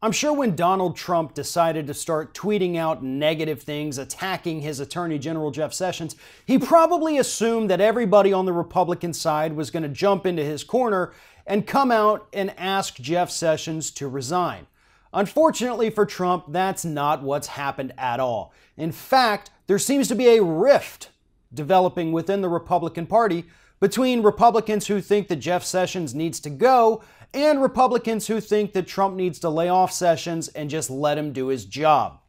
I'm sure when Donald Trump decided to start tweeting out negative things, attacking his Attorney General Jeff Sessions, he probably assumed that everybody on the Republican side was going to jump into his corner and come out and ask Jeff Sessions to resign. Unfortunately for Trump, that's not what's happened at all. In fact, there seems to be a rift developing within the Republican Party between Republicans who think that Jeff Sessions needs to go and Republicans who think that Trump needs to lay off Sessions and just let him do his job.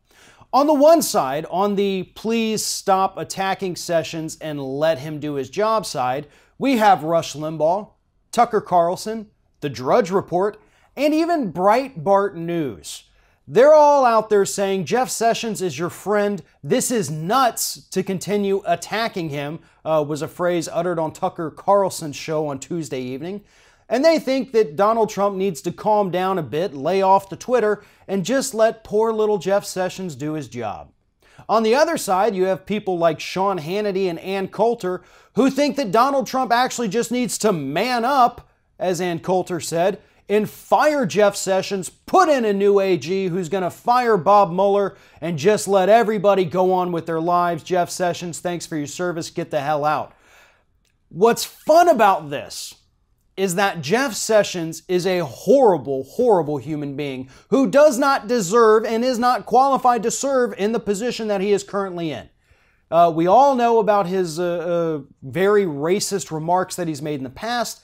On the one side, on the please stop attacking Sessions and let him do his job side, we have Rush Limbaugh, Tucker Carlson, The Drudge Report, and even Breitbart News. They're all out there saying Jeff Sessions is your friend. This is nuts to continue attacking him, was a phrase uttered on Tucker Carlson's show on Tuesday evening. And they think that Donald Trump needs to calm down a bit, lay off the Twitter, and just let poor little Jeff Sessions do his job. On the other side, you have people like Sean Hannity and Ann Coulter who think that Donald Trump actually just needs to man up, as Ann Coulter said, and fire Jeff Sessions, put in a new AG who's going to fire Bob Mueller, and just let everybody go on with their lives. Jeff Sessions, thanks for your service. Get the hell out. What's fun about this is that Jeff Sessions is a horrible, horrible human being who does not deserve and is not qualified to serve in the position that he is currently in. We all know about his very racist remarks that he's made in the past,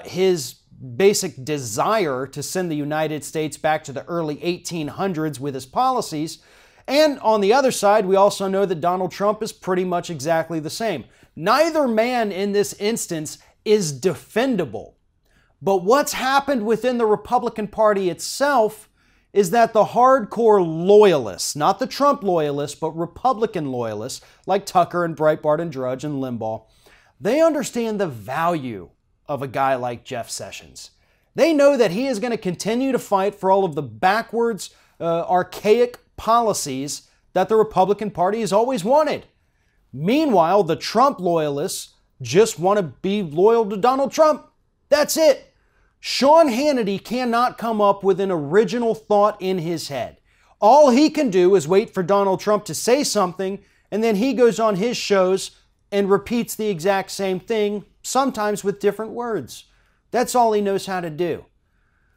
his basic desire to send the United States back to the early 1800s with his policies. And on the other side, we also know that Donald Trump is pretty much exactly the same. Neither man in this instance is defendable. But what's happened within the Republican Party itself is that the hardcore loyalists, not the Trump loyalists, but Republican loyalists, like Tucker and Breitbart and Drudge and Limbaugh, they understand the value of a guy like Jeff Sessions. They know that he is going to continue to fight for all of the backwards, archaic policies that the Republican Party has always wanted. Meanwhile, the Trump loyalists just want to be loyal to Donald Trump. That's it. Sean Hannity cannot come up with an original thought in his head. All he can do is wait for Donald Trump to say something, and then he goes on his shows and repeats the exact same thing, sometimes with different words. That's all he knows how to do.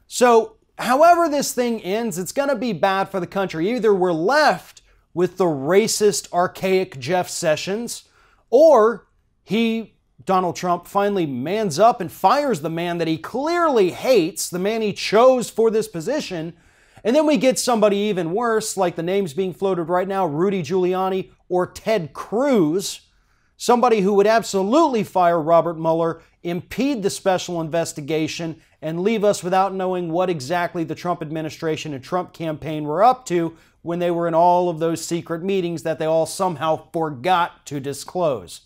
So, however this thing ends, it's going to be bad for the country. Either we're left with the racist, archaic Jeff Sessions, or Donald Trump, finally mans up and fires the man that he clearly hates, the man he chose for this position, and then we get somebody even worse, like the names being floated right now, Rudy Giuliani or Ted Cruz, somebody who would absolutely fire Robert Mueller, impede the special investigation, and leave us without knowing what exactly the Trump administration and Trump campaign were up to when they were in all of those secret meetings that they all somehow forgot to disclose.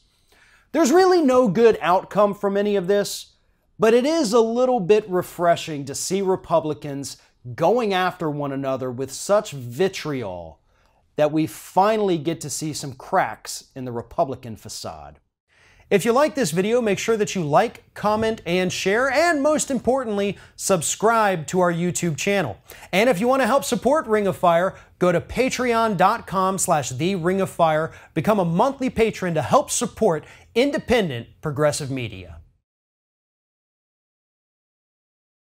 There's really no good outcome from any of this, but it is a little bit refreshing to see Republicans going after one another with such vitriol that we finally get to see some cracks in the Republican facade. If you like this video, make sure that you like, comment, and share, and most importantly, subscribe to our YouTube channel. And if you want to help support Ring of Fire, go to patreon.com/TheRingOfFire, become a monthly patron to help support independent progressive media.